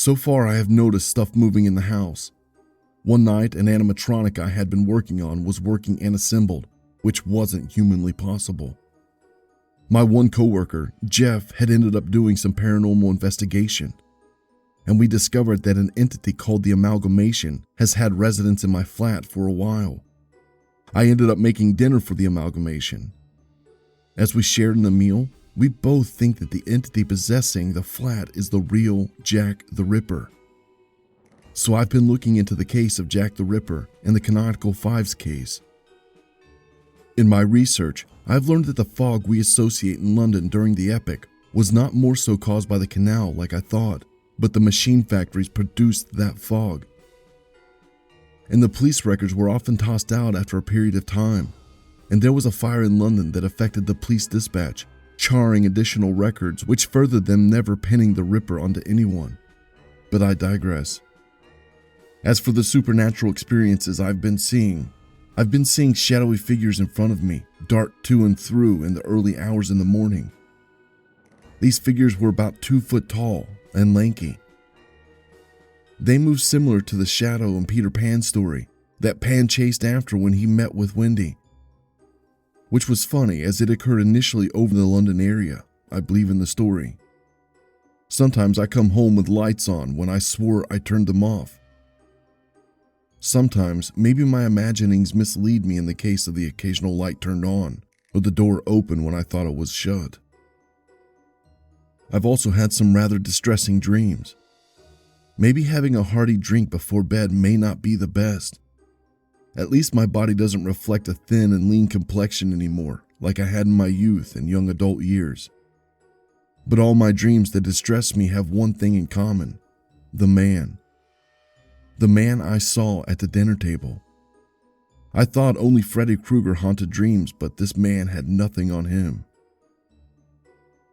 So far, I have noticed stuff moving in the house. One night, an animatronic I had been working on was working unassembled, which wasn't humanly possible. My one coworker, Jeff, had ended up doing some paranormal investigation, and we discovered that an entity called the Amalgamation has had residence in my flat for a while. I ended up making dinner for the Amalgamation. As we shared in the meal, we both think that the entity possessing the flat is the real Jack the Ripper. So I've been looking into the case of Jack the Ripper and the Canonical Fives case. In my research, I've learned that the fog we associate in London during the epoch was not more so caused by the canal like I thought, but the machine factories produced that fog. And the police records were often tossed out after a period of time, and there was a fire in London that affected the police dispatch, charring additional records which furthered them never pinning the Ripper onto anyone. But I digress. As for the supernatural experiences I've been seeing shadowy figures in front of me dart to and through in the early hours in the morning. These figures were about 2 foot tall and lanky. They moved similar to the shadow in Peter Pan's story that Pan chased after when he met with Wendy, which was funny as it occurred initially over the London area, I believe in the story. Sometimes I come home with lights on when I swore I turned them off. Sometimes maybe my imaginings mislead me in the case of the occasional light turned on or the door open when I thought it was shut. I've also had some rather distressing dreams. Maybe having a hearty drink before bed may not be the best. At least my body doesn't reflect a thin and lean complexion anymore, like I had in my youth and young adult years. But all my dreams that distress me have one thing in common: the man. The man I saw at the dinner table. I thought only Freddy Krueger haunted dreams, but this man had nothing on him.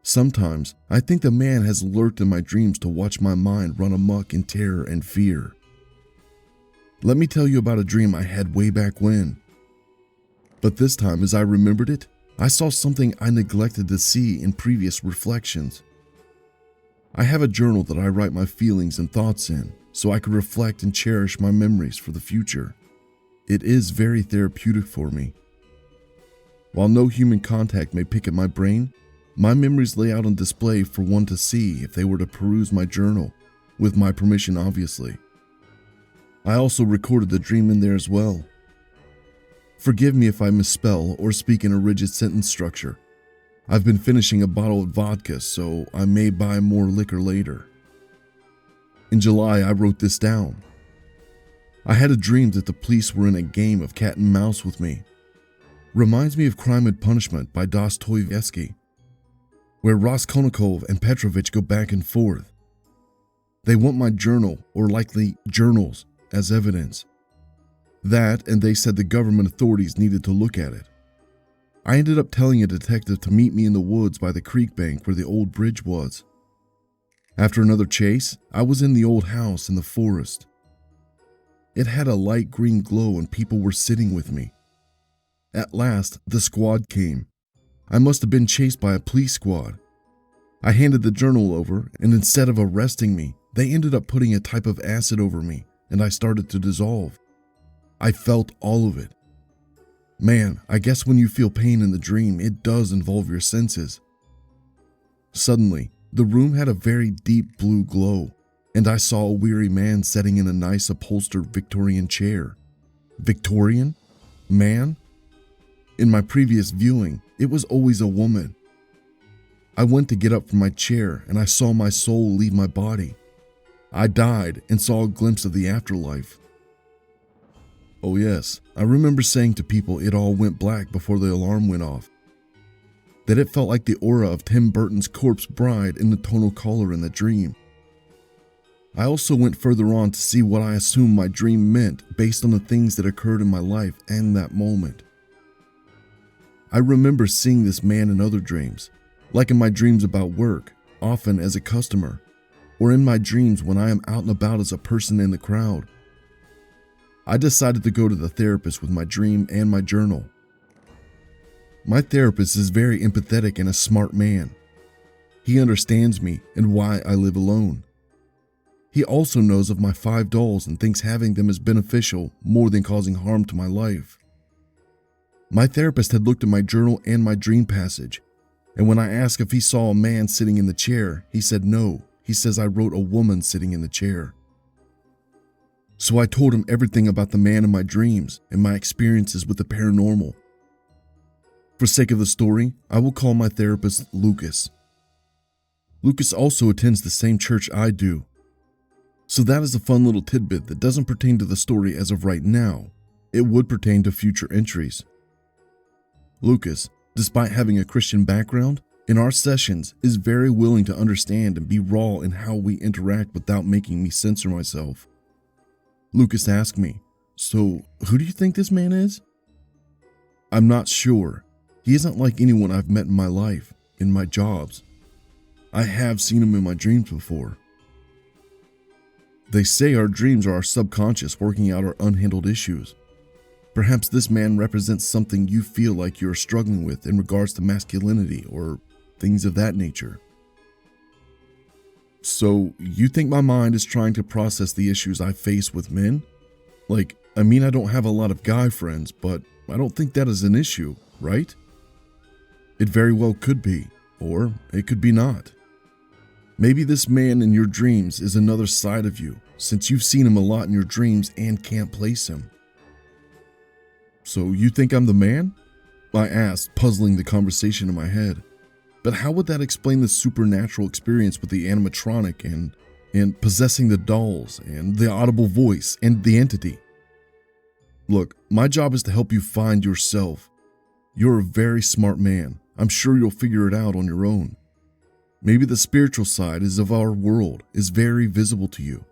Sometimes I think the man has lurked in my dreams to watch my mind run amok in terror and fear. Let me tell you about a dream I had way back when. But this time, as I remembered it, I saw something I neglected to see in previous reflections. I have a journal that I write my feelings and thoughts in, so I could reflect and cherish my memories for the future. It is very therapeutic for me. While no human contact may pick at my brain, my memories lay out on display for one to see if they were to peruse my journal, with my permission obviously. I also recorded the dream in there as well. Forgive me if I misspell or speak in a rigid sentence structure. I've been finishing a bottle of vodka, so I may buy more liquor later. In July, I wrote this down. I had a dream that the police were in a game of cat and mouse with me. Reminds me of Crime and Punishment by Dostoevsky, where Raskolnikov and Petrovich go back and forth. They want my journal, or likely journals, as evidence. That, and they said the government authorities needed to look at it. I ended up telling a detective to meet me in the woods by the creek bank where the old bridge was. After another chase, I was in the old house in the forest. It had a light green glow and people were sitting with me. At last, the squad came. I must have been chased by a police squad. I handed the journal over, and instead of arresting me, they ended up putting a type of acid over me, and I started to dissolve. I felt all of it. Man, I guess when you feel pain in the dream, it does involve your senses. Suddenly, the room had a very deep blue glow, and I saw a weary man sitting in a nice upholstered Victorian chair. Victorian? Man? In my previous viewing, it was always a woman. I went to get up from my chair and I saw my soul leave my body. I died and saw a glimpse of the afterlife. Oh yes, I remember saying to people it all went black before the alarm went off. That it felt like the aura of Tim Burton's corpse bride in the tonal color in the dream. I also went further on to see what I assumed my dream meant based on the things that occurred in my life and that moment. I remember seeing this man in other dreams, like in my dreams about work, often as a customer, or in my dreams when I am out and about as a person in the crowd. I decided to go to the therapist with my dream and my journal. My therapist is very empathetic and a smart man. He understands me and why I live alone. He also knows of my 5 dolls and thinks having them is beneficial more than causing harm to my life. My therapist had looked at my journal and my dream passage, and when I asked if he saw a man sitting in the chair, he said no. He says I wrote a woman sitting in the chair. So I told him everything about the man in my dreams and my experiences with the paranormal. For sake of the story, I will call my therapist Lucas. Lucas also attends the same church I do. So that is a fun little tidbit that doesn't pertain to the story as of right now. It would pertain to future entries. Lucas, despite having a Christian background, in our sessions is very willing to understand and be raw in how we interact without making me censor myself. Lucas asked me, "So, who do you think this man is?" I'm not sure. He isn't like anyone I've met in my life, in my jobs. I have seen him in my dreams before. They say our dreams are our subconscious working out our unhandled issues. Perhaps this man represents something you feel like you're struggling with in regards to masculinity or things of that nature. So, you think my mind is trying to process the issues I face with men? I don't have a lot of guy friends, but I don't think that is an issue, right? It very well could be, or it could be not. Maybe this man in your dreams is another side of you, since you've seen him a lot in your dreams and can't place him. So you think I'm the man? I asked, puzzling the conversation in my head. But how would that explain the supernatural experience with the animatronic and possessing the dolls and the audible voice and the entity? Look, my job is to help you find yourself. You're a very smart man. I'm sure you'll figure it out on your own. Maybe the spiritual side of our world is very visible to you,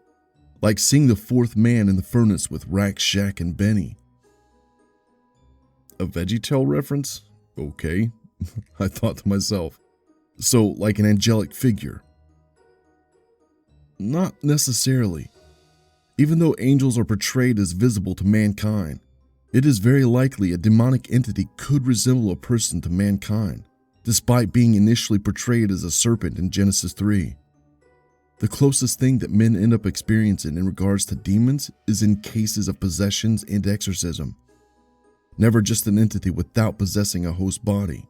like seeing the 4th man in the furnace with Rack, Shack, and Benny. A VeggieTale reference? Okay, I thought to myself. So, like an angelic figure? Not necessarily. Even though angels are portrayed as visible to mankind, it is very likely a demonic entity could resemble a person to mankind, despite being initially portrayed as a serpent in Genesis 3. The closest thing that men end up experiencing in regards to demons is in cases of possessions and exorcism. Never just an entity without possessing a host body.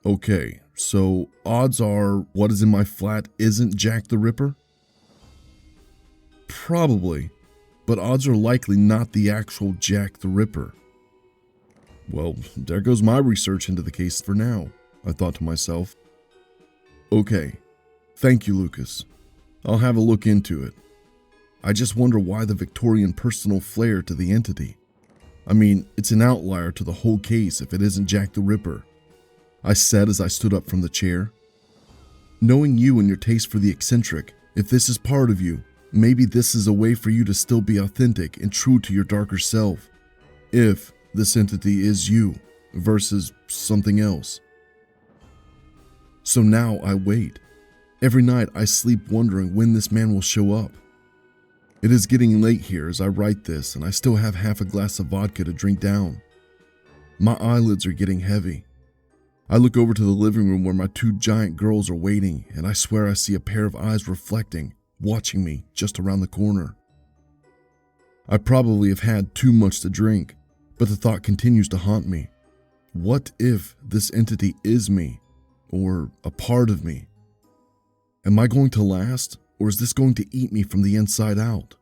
Okay, so odds are what is in my flat isn't Jack the Ripper? Probably, but odds are likely not the actual Jack the Ripper. Well, there goes my research into the case for now, I thought to myself. Okay, thank you, Lucas. I'll have a look into it. I just wonder why the Victorian personal flair to the entity. I mean, it's an outlier to the whole case if it isn't Jack the Ripper, I said as I stood up from the chair. Knowing you and your taste for the eccentric, if this is part of you, maybe this is a way for you to still be authentic and true to your darker self. If this entity is you versus something else. So now I wait. Every night I sleep wondering when this man will show up. It is getting late here as I write this, and I still have half a glass of vodka to drink down. My eyelids are getting heavy. I look over to the living room where my 2 giant girls are waiting, and I swear I see a pair of eyes reflecting, watching me just around the corner. I probably have had too much to drink, but the thought continues to haunt me. What if this entity is me, or a part of me? Am I going to last, or is this going to eat me from the inside out?